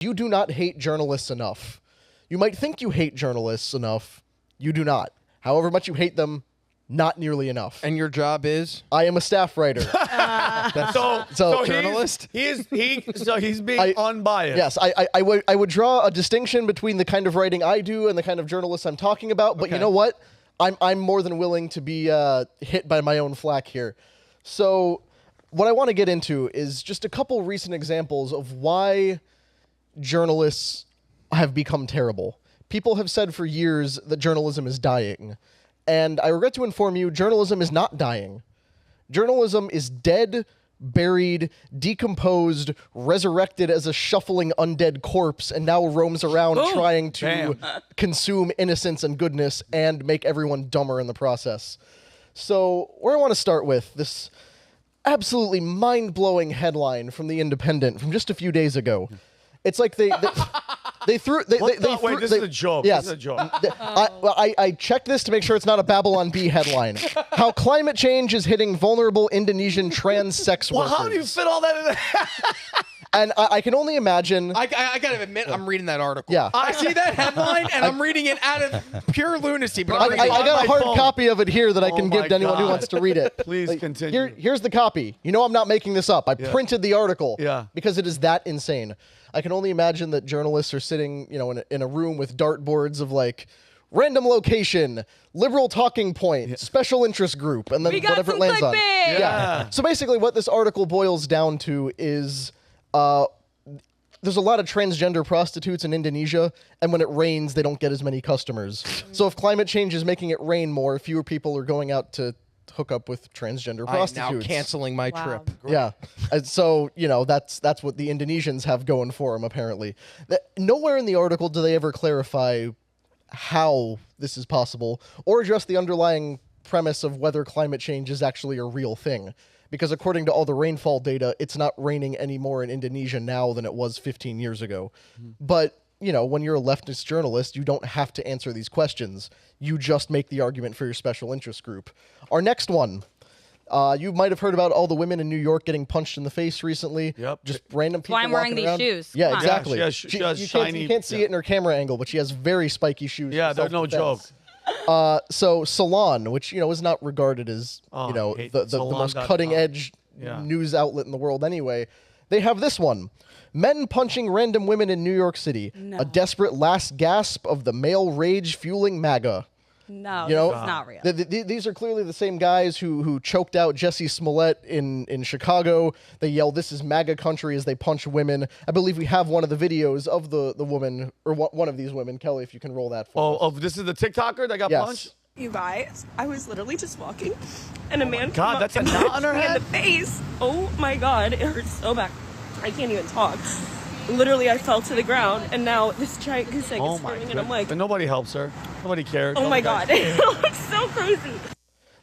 You do not hate journalists enough. You might think you hate journalists enough. You do not. However much you hate them, not nearly enough. And your job is? I am a staff writer. So journalist? He's being unbiased. Yes, I would draw a distinction between the kind of writing I do and the kind of journalists I'm talking about. But you know what? I'm more than willing to be hit by my own flack here. So what I want to get into is just a couple recent examples of why journalists have become terrible. People have said for years that journalism is dying. And I regret to inform you, journalism is not dying. Journalism is dead, buried, decomposed, resurrected as a shuffling undead corpse, and now roams around trying to consume innocence and goodness and make everyone dumber in the process. So where I want to start with, this absolutely mind-blowing headline from The Independent from just a few days ago. It's like they threw. Wait, this is a joke. Yes. This is a joke. I checked this to make sure it's not a Babylon Bee headline. How climate change is hitting vulnerable Indonesian trans sex workers. Well, how do you fit all that in there? And I can only imagine. I gotta admit, I'm reading that article. Yeah. I see that headline, and I'm reading it out of pure lunacy. But I got a hard copy of it here that I can give to anyone who God. wants to read it. Please continue. Here's the copy. You know I'm not making this up. I printed the article Yeah. because it is that insane. I can only imagine that journalists are sitting, in a room with dartboards of like random location, liberal talking point, special interest group, and then whatever it lands on. Yeah. So basically what this article boils down to is there's a lot of transgender prostitutes in Indonesia, and when it rains, they don't get as many customers. So if climate change is making it rain more, fewer people are going out to hook up with transgender prostitutes. I'm now canceling my trip. Yeah. And so, that's what the Indonesians have going for them, apparently. Nowhere in the article do they ever clarify how this is possible or address the underlying premise of whether climate change is actually a real thing. Because according to all the rainfall data, it's not raining any more in Indonesia now than it was 15 years ago. But, when you're a leftist journalist, you don't have to answer these questions. You just make the argument for your special interest group. Our next one. You might have heard about all the women in New York getting punched in the face recently. Yep. Just random people Why I'm wearing walking these around. shoes. Yeah, Come on. exactly. Yeah, she has shiny... You can't see it in her camera angle, but she has very spiky shoes. Yeah, they're no joke. So Salon, which, is not regarded as, the most cutting-edge news outlet in the world anyway, they have this one. Men punching random women in New York City. No. A desperate last gasp of the male rage fueling MAGA. No, this is not real. These are clearly the same guys who choked out Jesse Smollett in Chicago. They yell, "This is MAGA country," as they punch women. I believe we have one of the videos of the woman, or one of these women. Kelly, if you can roll that for us. This is the TikToker that got punched? You guys, I was literally just walking, and a man God, came up that's a and knot on punched her me in head? the face. Oh my God, it hurts so bad. I can't even talk. Literally, I fell to the ground, and now this giant goose egg is forming, and I'm like, And nobody helps her. Nobody cared. oh my God, it looks so crazy.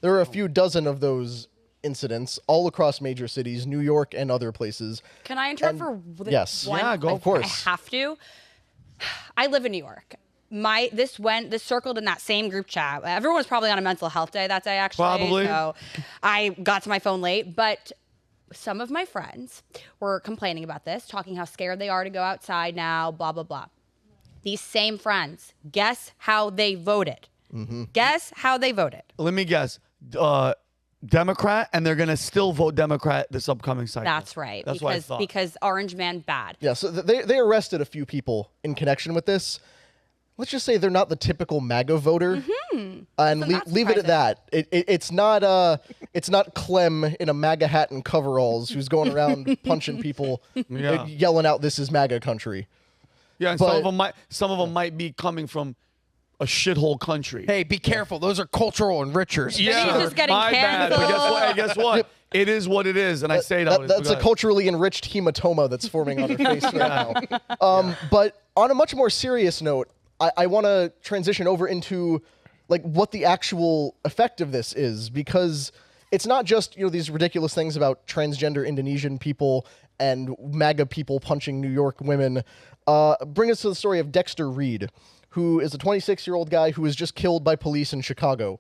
There are a few dozen of those incidents all across major cities, New York and other places. Can I interrupt for yes. one? Yeah, go. Of course. I have to. I live in New York. This circled in that same group chat. Everyone was probably on a mental health day that day, actually. Probably. So I got to my phone late, but some of my friends were complaining about this, talking how scared they are to go outside now, blah, blah, blah. These same friends, guess how they voted? Guess how they voted? Let me guess. Democrat, and they're going to still vote Democrat this upcoming cycle. That's right. That's what I thought. Because Orange Man bad. Yeah, so they arrested a few people in connection with this. Let's just say they're not the typical MAGA voter, and leave it at that. It's not Clem in a MAGA hat and coveralls who's going around punching people, yelling out, "This is MAGA country." Yeah, and some of them might be coming from a shithole country. Hey, be careful. Those are cultural enrichers. Yeah. He's just getting my bad. But guess what? It is what it is, and I say that. That's a culturally enriched hematoma that's forming on her face right now. But on a much more serious note, I want to transition over into like what the actual effect of this is, because it's not just these ridiculous things about transgender Indonesian people and MAGA people punching New York women. Bring us to the story of Dexter Reed, who is a 26-year-old guy who was just killed by police in Chicago.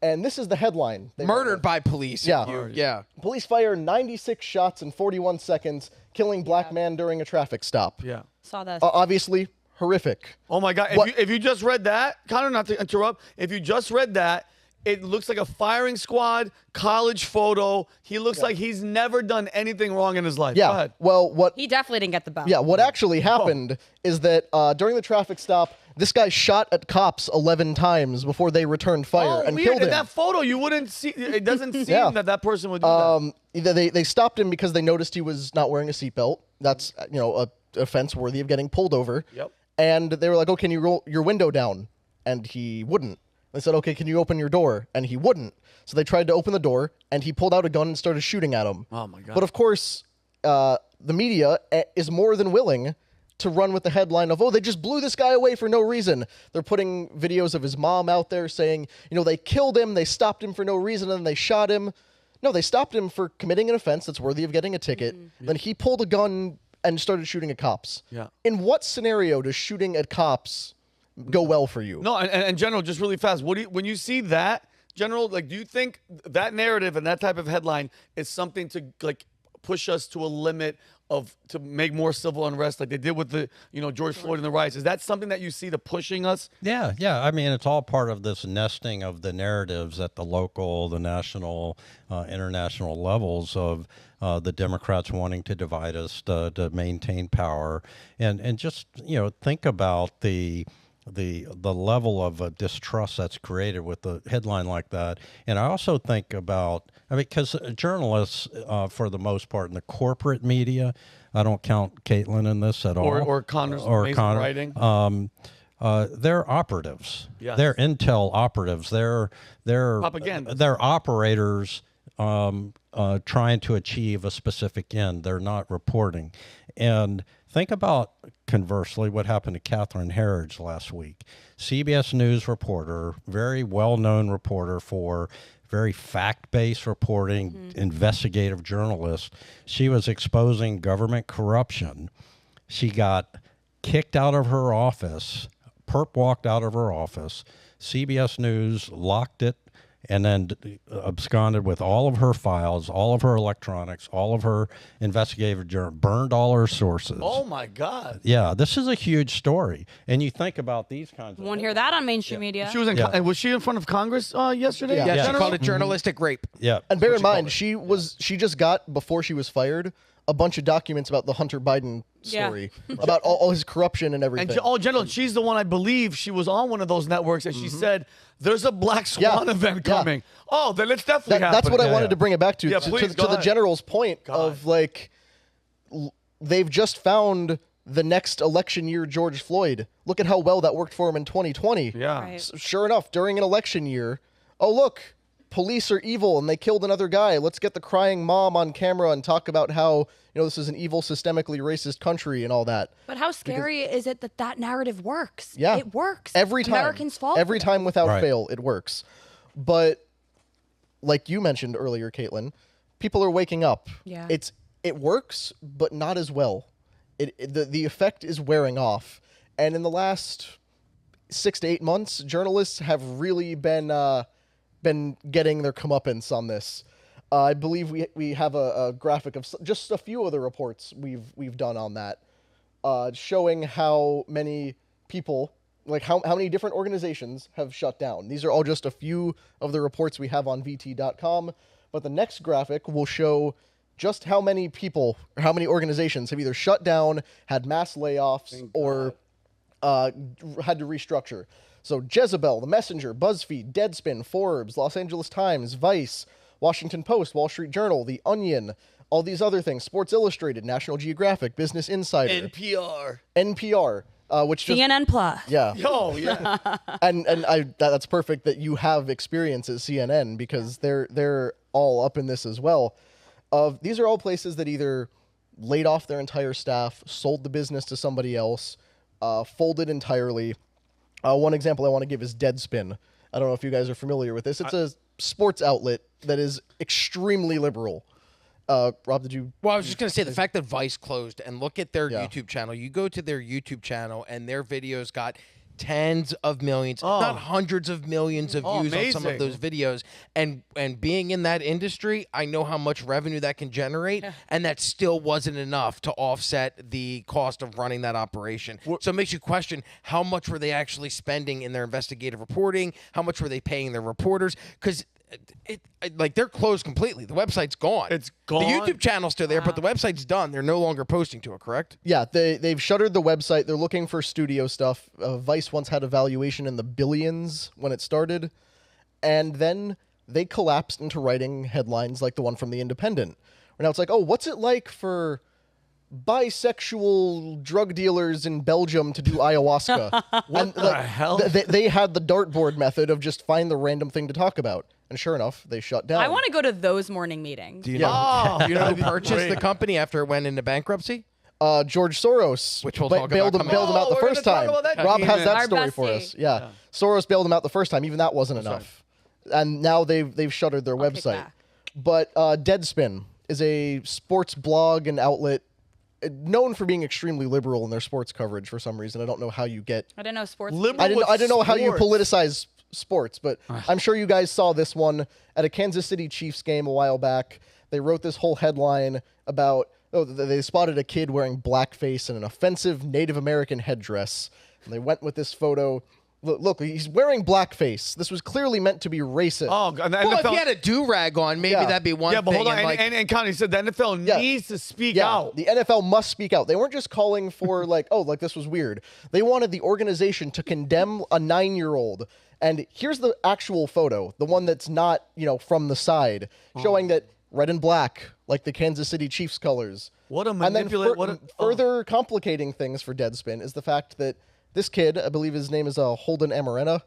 And this is the headline. Murdered by police. Yeah. Police fire 96 shots in 41 seconds, killing black man during a traffic stop. Yeah. Saw this. Obviously, horrific. Oh my God! If you just read that, Connor, not to interrupt, if you just read that, it looks like a firing squad college photo. He looks like he's never done anything wrong in his life. Go Yeah. ahead. Well, what? He definitely didn't get the belt. Yeah. What actually happened is that during the traffic stop, this guy shot at cops 11 times before they returned fire and weird. killed him. In that photo, you wouldn't see. It doesn't seem Yeah. that person would do that. They stopped him because they noticed he was not wearing a seatbelt. That's a offense worthy of getting pulled over. Yep. And they were like, "Oh, can you roll your window down?" And he wouldn't. They said, "Okay, can you open your door?" And he wouldn't. So they tried to open the door, and he pulled out a gun and started shooting at him. Oh my God. But of course, the media is more than willing to run with the headline of, "Oh, they just blew this guy away for no reason." They're putting videos of his mom out there saying, they killed him, they stopped him for no reason, and they shot him. No, they stopped him for committing an offense that's worthy of getting a ticket. Then he pulled a gun and started shooting at cops. Yeah. In what scenario does shooting at cops go well for you? No, and General, just really fast. When you see that, General, do you think that narrative and that type of headline is something to push us to a limit to make more civil unrest like they did with the George Floyd and the riots? Is that something that you see the pushing us? Yeah. I mean, it's all part of this nesting of the narratives at the local, the national, international levels of the Democrats wanting to divide us to maintain power, and just think about the level of distrust that's created with a headline like that. And I also think about, because journalists, for the most part, in the corporate media, I don't count Caitlin in this at all. Or Connor's amazing writing. They're operatives. Yes. They're intel operatives. They're Propaganda. They're operators trying to achieve a specific end. They're not reporting. And think about, conversely, what happened to Catherine Herridge last week. CBS News reporter, very well-known reporter for very fact-based reporting, investigative journalist. She was exposing government corruption. She got kicked out of her office. Perp walked out of her office. CBS News locked it and then absconded with all of her files, all of her electronics, all of her investigative journal, burned all her sources. Oh my God! Yeah, this is a huge story, and you think about these kinds of. Won't hear that on mainstream media. She was was she in front of Congress yesterday? Yeah. Yeah, she called it journalistic rape. Yeah, And bear in mind, she just got, before she was fired, a bunch of documents about the Hunter Biden story, about all his corruption and everything. And General, she's the one, I believe, she was on one of those networks, and she said, "There's a Black Swan event coming." Oh, then it's definitely happening. That's what I wanted to bring it back to. Yeah, to please, to go the ahead. general's point of they've just found the next election year George Floyd. Look at how well that worked for him in 2020. Yeah. Right. Sure enough, during an election year, oh look, police are evil and they killed another guy. Let's get the crying mom on camera and talk about how this is an evil, systemically racist country and all that. But how scary is it that narrative works? Yeah, It works. every time. Americans fall every for it. time without Right. fail. It works. But like you mentioned earlier, Caitlin, people are waking up. Yeah. It works, but not as well. The effect is wearing off, and in the last 6 to 8 months, journalists have really been getting their comeuppance on this. I believe we have a graphic of just a few of the reports we've done on that, showing how many people, how many different organizations have shut down. These are all just a few of the reports we have on VT.com, but the next graphic will show just how many people, or how many organizations have either shut down, had mass layoffs, or had to restructure. So Jezebel, The Messenger, BuzzFeed, Deadspin, Forbes, Los Angeles Times, Vice, Washington Post, Wall Street Journal, The Onion, all these other things, Sports Illustrated, National Geographic, Business Insider, NPR, which just, CNN Plus. yeah. Oh, yeah. And that's perfect that you have experience at CNN, because they're all up in this as well. These are all places that either laid off their entire staff, sold the business to somebody else, folded entirely. One example I want to give is Deadspin. I don't know if you guys are familiar with this. It's a sports outlet that is extremely liberal. Rob, did you? Well, I was just going to say the fact that Vice closed, and look at their Yeah. YouTube channel. You go to their YouTube channel, and their videos got tens of millions, if not hundreds of millions of views on some of those videos. And being in that industry, I know how much revenue that can generate, and that still wasn't enough to offset the cost of running that operation. So it makes you question, how much were they actually spending in their investigative reporting? How much were they paying their reporters? Because like they're closed completely. The website's gone. It's gone. The YouTube channel's still there, but the website's done. They're no longer posting to it, correct? Yeah, they've shuttered the website. They're looking for studio stuff. Vice once had a valuation in the billions when it started, and then they collapsed into writing headlines like the one from The Independent. Where now it's like, oh, what's it like for bisexual drug dealers in Belgium to do ayahuasca? What the hell? They had the dartboard method of just find the random thing to talk about. And sure enough, they shut down. I want to go to those morning meetings. Do you know who purchased the company after it went into bankruptcy? George Soros, which we'll talk bailed about him out the we're first gonna time. talk about that. Rob has that Our story for bestie. us. Yeah. Soros bailed him out the first time. Even that wasn't enough. And now they've shuttered their Kick website. back. But Deadspin is a sports blog and outlet known for being extremely liberal in their sports coverage for some reason. I don't know how you get. I don't know sports. Liberal I didn't know how you sports. politicize sports, but I'm sure you guys saw this one at a Kansas City Chiefs game a while back. They wrote this whole headline about, they spotted a kid wearing blackface and an offensive Native American headdress. And they went with this photo. Look, he's wearing blackface. This was clearly meant to be racist. Oh, and the Well, if NFL he had a do-rag on, maybe that'd be one yeah, but thing. hold on. And Connie said the NFL needs to speak out. The NFL must speak out. They weren't just calling for like this was weird. They wanted the organization to condemn a 9-year-old. And here's the actual photo, the one that's not, from the side, showing that red and black, like the Kansas City Chiefs colors. What a And then manipulate. further complicating things for Deadspin is the fact that this kid, I believe his name is Holden Amarena,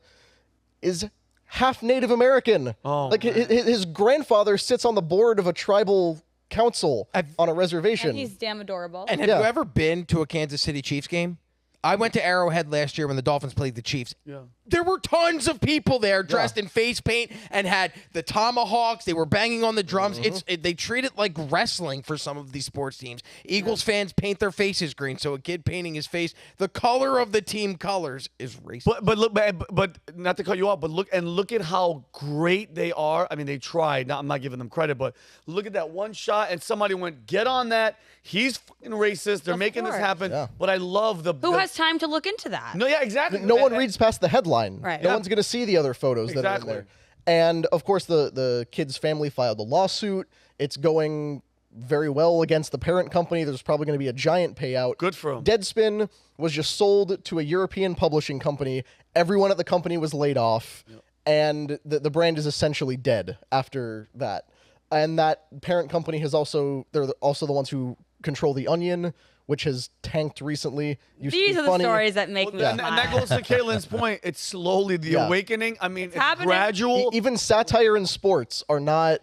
is half Native American. Oh, like his grandfather sits on the board of a tribal council on a reservation. And he's damn adorable. And have you ever been to a Kansas City Chiefs game? I went to Arrowhead last year when the Dolphins played the Chiefs. Yeah. There were tons of people there dressed in face paint and had the tomahawks. They were banging on the drums. They treat it like wrestling for some of these sports teams. Eagles fans paint their faces green, so a kid painting his face, the color of the team colors is racist. But look, but not to cut you off, but look at how great they are. I mean, they tried. I'm not giving them credit, but look at that one shot, and somebody went, "Get on that." He's fucking racist. They're making this course. happen. Yeah. But I love Who has time to look into that? No, yeah, exactly. No one reads past the headline. Right. No Yeah. one's going to see the other photos that are in Exactly. there. And of course, the kid's family filed a lawsuit. It's going very well against the parent company. There's probably going to be a giant payout. Good for 'em. Deadspin was just sold to a European publishing company. Everyone at the company was laid off, and the brand is essentially dead after that. And that parent company they're also the ones who control The Onion, which has tanked recently. Used to These be are the funny. stories that make me And smile. that goes to Kaylin's point. It's slowly the awakening. I mean, it's happening. gradual. Even satire in sports are not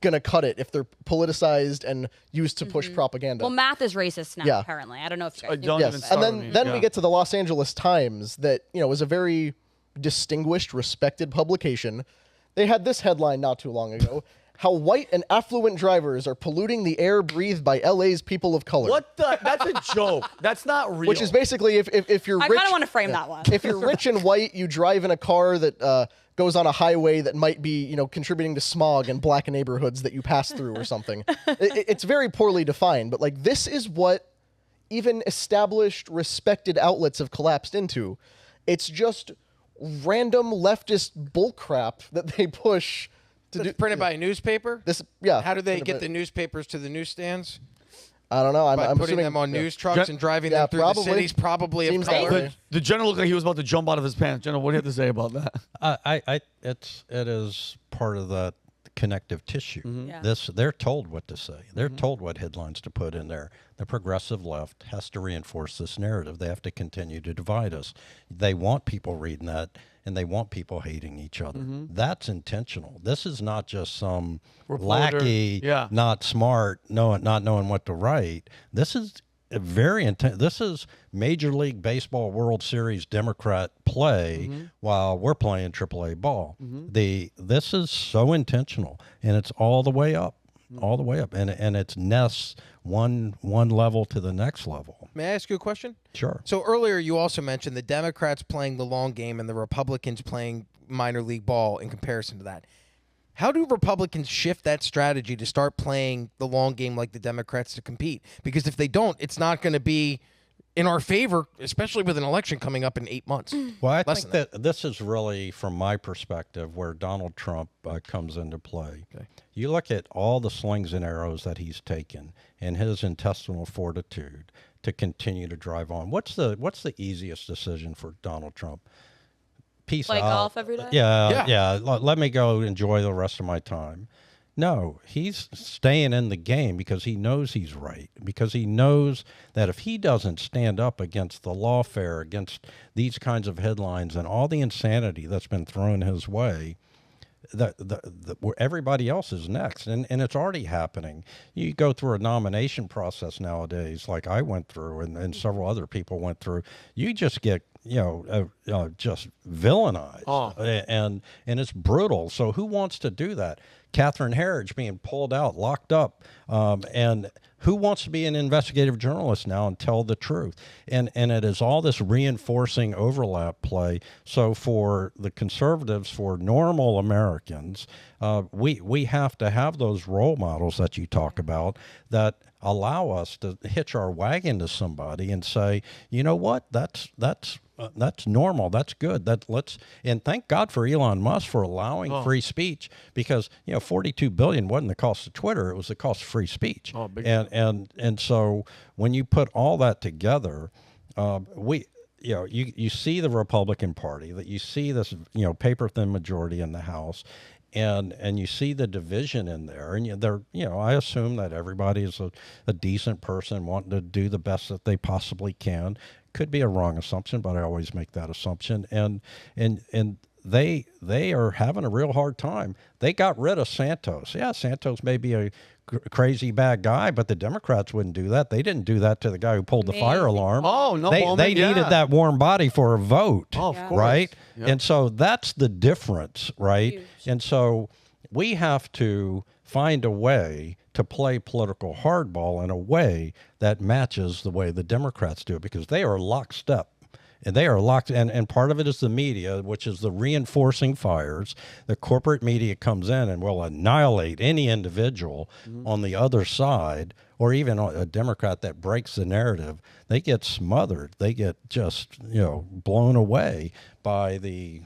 gonna cut it if they're politicized and used to push propaganda. Well, math is racist now, Yeah. apparently. I don't know if you guys knew don't that, even Yes, but- and start with me. then we get to the Los Angeles Times that was a very distinguished, respected publication. They had this headline not too long ago: "How white and affluent drivers are polluting the air breathed by LA's people of color." What the? That's a joke. That's not real. Which is basically if you're I rich, kind of want to frame that one. if you're rich and white, you drive in a car that goes on a highway that might be, contributing to smog in black neighborhoods that you pass through or something. It's very poorly defined, but like this is what even established, respected outlets have collapsed into. It's just random leftist bullcrap that they push to do. It's printed by a newspaper? How do they get the newspapers to the newspaers? I don't know. By I'm putting assuming them on news trucks and driving them through probably. the cities, probably of Seems that color. way. the general looked like he was about to jump out of his pants. General, what do you have to say about that? It is part of that connective tissue. Yeah. They're told what to say. They're told what headlines to put in there. The progressive left has to reinforce this narrative. They have to continue to divide us. They want people reading that, and they want people hating each other. That's intentional. This is not just some Reporter. lackey, Yeah. not smart, not knowing what to write. This is very intense. This is Major League Baseball World Series Democrat play while we're playing AAA ball. This is so intentional, and it's all the way up, and it's nests one level to the next level. May I ask you a question? Sure. So earlier you also mentioned the Democrats playing the long game and the Republicans playing minor league ball in comparison to that. How do Republicans shift that strategy to start playing the long game like the Democrats to compete? Because if they don't, it's not going to be in our favor, especially with an election coming up in 8 months. Well, I think that this is really, from my perspective, where Donald Trump comes into play. Okay. You look at all the slings and arrows that he's taken and his intestinal fortitude to continue to drive on. What's the easiest decision for Donald Trump? Peace Play out. golf every day? Yeah. Let me go enjoy the rest of my time. No, he's staying in the game because he knows he's right, because he knows that if he doesn't stand up against the lawfare, against these kinds of headlines and all the insanity that's been thrown his way, everybody else is next, and it's already happening. You go through a nomination process nowadays, like I went through, and several other people went through. You just get just villainized, and it's brutal. So who wants to do that? Catherine Herridge being pulled out, locked up, and who wants to be an investigative journalist now and tell the truth? And it is all this reinforcing overlap play. So for the conservatives, for normal Americans, we have to have those role models that you talk about that allow us to hitch our wagon to somebody and say, you know what, that's normal. That's good. And thank God for Elon Musk for allowing free speech, because 42 billion wasn't the cost of Twitter; it was the cost of free speech. And so when you put all that together, you see the Republican Party, that you see this paper thin majority in the House. And you see the division in there, and I assume that everybody is a decent person wanting to do the best that they possibly can. Could be a wrong assumption, but I always make that assumption. And they are having a real hard time. They got rid of Santos. Yeah, Santos may be a crazy bad guy, but the Democrats wouldn't do that. They didn't do that to the guy who pulled the fire alarm. Oh, no, they needed that warm body for a vote. Oh, of course. Right? Yep. And so that's the difference, right? Huge. And so we have to find a way to play political hardball in a way that matches the way the Democrats do it, because they are lockstep. And they are locked, and part of it is the media, which is the reinforcing fires. The corporate media comes in and will annihilate any individual on the other side, or even a Democrat that breaks the narrative. They get smothered. They get just blown away by the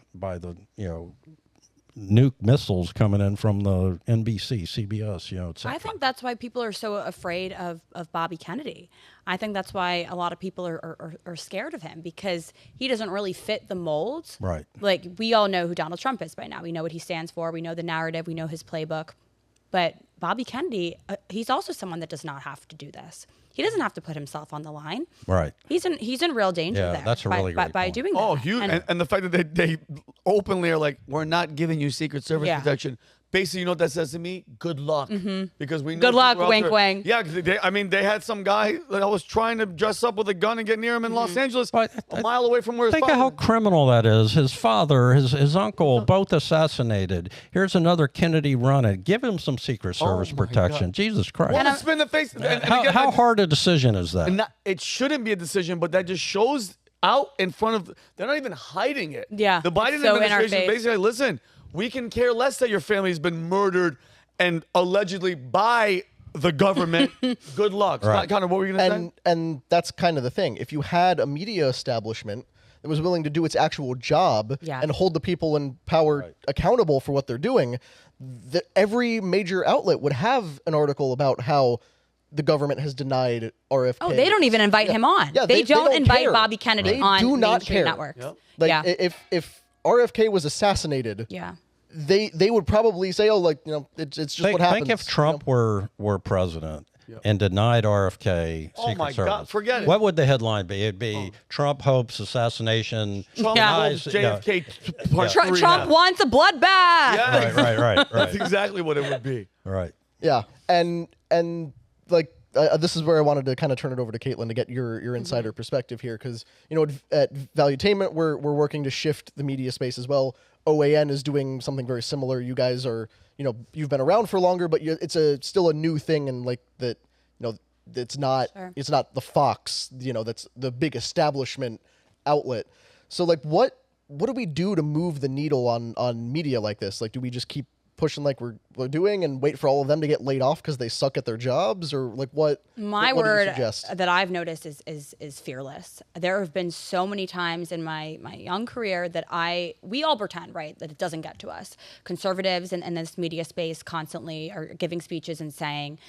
nuke missiles coming in from the NBC, CBS, etc. I think that's why people are so afraid of Bobby Kennedy. I think that's why a lot of people are scared of him, because he doesn't really fit the molds. Right. Like, we all know who Donald Trump is by now. We know what he stands for. We know the narrative. We know his playbook. But Bobby Kennedy, he's also someone that does not have to do this. He doesn't have to put himself on the line. Right. He's in real danger there. That's a really great by point. doing that. Oh, huge. And the fact that they openly are like, we're not giving you Secret Service protection. Basically, you know what that says to me? Good luck. Because we know Good luck, people out wink, there- wink. Yeah, they had some guy that was trying to dress up with a gun and get near him in Los Angeles, a mile away from where his Think of father how criminal that is. His father, his uncle, both assassinated. Here's another Kennedy running. Give him some Secret Service protection. Jesus Christ. Well, spin the face. And How hard a decision is that? And it shouldn't be a decision, but that just shows out in front of. They're not even hiding it. Yeah, the Biden so in our administration face. basically, listen, we can care less that your family's been murdered and allegedly by the government. Good luck. Right. Connor, what were you going to say? And that's kind of the thing. If you had a media establishment that was willing to do its actual job and hold the people in power accountable for what they're doing, every major outlet would have an article about how the government has denied RFK. Oh, they don't even invite him on. Yeah, they don't invite care. Bobby Kennedy They on do not mainstream care. networks. Yep. Like, if RFK was assassinated, they would probably say, oh, like, it's just what happens. Think if Trump were president and denied RFK Oh my Secret Service. God, forget it. What would the headline be? It'd be Trump hopes assassination. Trump denies- hopes JFK part Trump 3 now. wants a bloodbath. Yeah. Right. That's exactly what it would be. Right. Yeah, and like this is where I wanted to kind of turn it over to Caitlin to get your insider perspective here, because at Valuetainment we're working to shift the media space as well. OAN is doing something very similar. You guys are you've been around for longer, but it's still a new thing, and like that it's not the Fox, that's the big establishment outlet. So like what do we do to move the needle on media like this? Like, do we just keep pushing like we're doing and wait for all of them to get laid off because they suck at their jobs, or like what word do you suggest? that I've noticed is fearless. There have been so many times in my young career that we all pretend, right, that it doesn't get to us. Conservatives in this media space constantly are giving speeches and saying,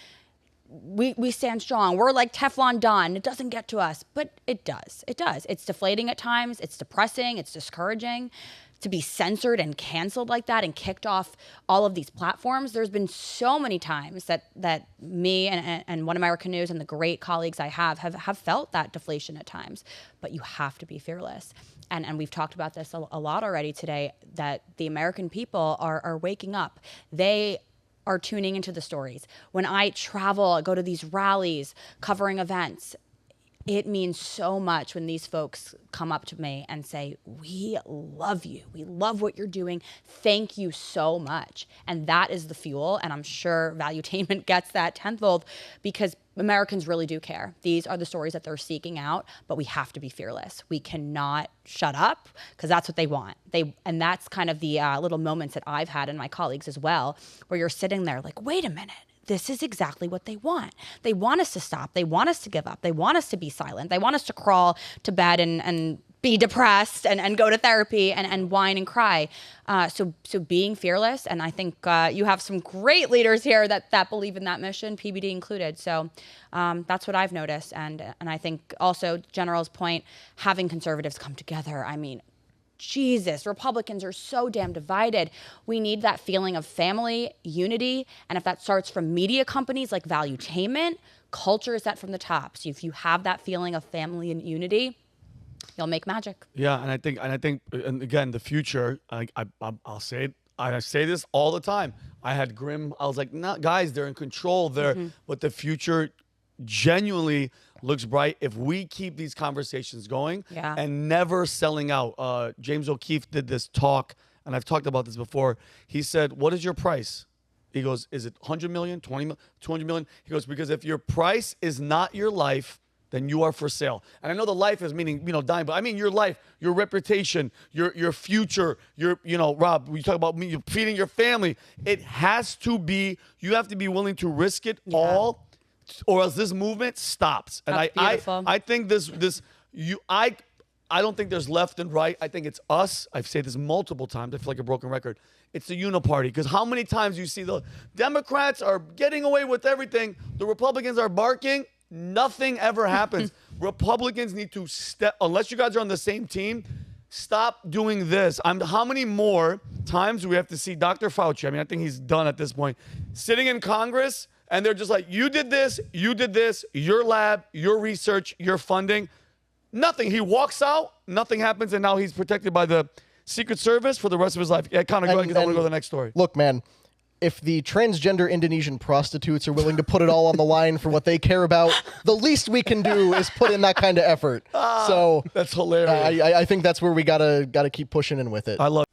we stand strong. We're like Teflon done. It doesn't get to us, but it does. It does. It's deflating at times. It's depressing. It's discouraging. To be censored and canceled like that and kicked off all of these platforms. There's been so many times that me and One American News and the great colleagues I have felt that deflation at times. But you have to be fearless. And we've talked about this a lot already today, that the American people are waking up. They are tuning into the stories. When I travel, I go to these rallies, covering events, it means so much when these folks come up to me and say, we love you. We love what you're doing. Thank you so much. And that is the fuel. And I'm sure Valuetainment gets that tenfold because Americans really do care. These are the stories that they're seeking out, but we have to be fearless. We cannot shut up because that's what they want. And that's kind of the little moments that I've had and my colleagues as well, where you're sitting there like, wait a minute. This is exactly what they want. They want us to stop. They want us to give up. They want us to be silent. They want us to crawl to bed and be depressed and go to therapy and whine and cry. So being fearless, and I think you have some great leaders here that believe in that mission, PBD included. So that's what I've noticed. And I think also General's point, having conservatives come together, I mean, Jesus, Republicans are so damn divided. We need that feeling of family, unity, and if that starts from media companies like Valuetainment, culture is set from the top. So if you have that feeling of family and unity, you'll make magic. Yeah, and I think, and again, the future. I'll say it. I say this all the time. I had Grimm. I was like, nah, guys, they're in control. But the future genuinely looks bright if we keep these conversations going and never selling out. James O'Keefe did this talk, and I've talked about this before. He said, what is your price? He goes, is it 100 million, 20 million, 200 million? He goes, because if your price is not your life, then you are for sale. And I know the life is meaning, dying, but I mean your life, your reputation, your future, Rob, we talk about feeding your family. It has to be, you have to be willing to risk it all, or else this movement stops. And I think I don't think there's left and right. I think it's us. I've said this multiple times. I feel like a broken record. It's the uniparty. Because how many times you see the Democrats are getting away with everything, the Republicans are barking, nothing ever happens. Republicans need to unless you guys are on the same team, stop doing this. How many more times do we have to see Dr. Fauci? I mean, I think he's done at this point. Sitting in Congress, and they're just like, you did this, your lab, your research, your funding. Nothing. He walks out, nothing happens, and now he's protected by the Secret Service for the rest of his life. Yeah, Connor, go ahead, because I want to go to the next story. Look, man, if the transgender Indonesian prostitutes are willing to put it all on the line for what they care about, the least we can do is put in that kind of effort. So that's hilarious. I think that's where we gotta keep pushing in with it. I love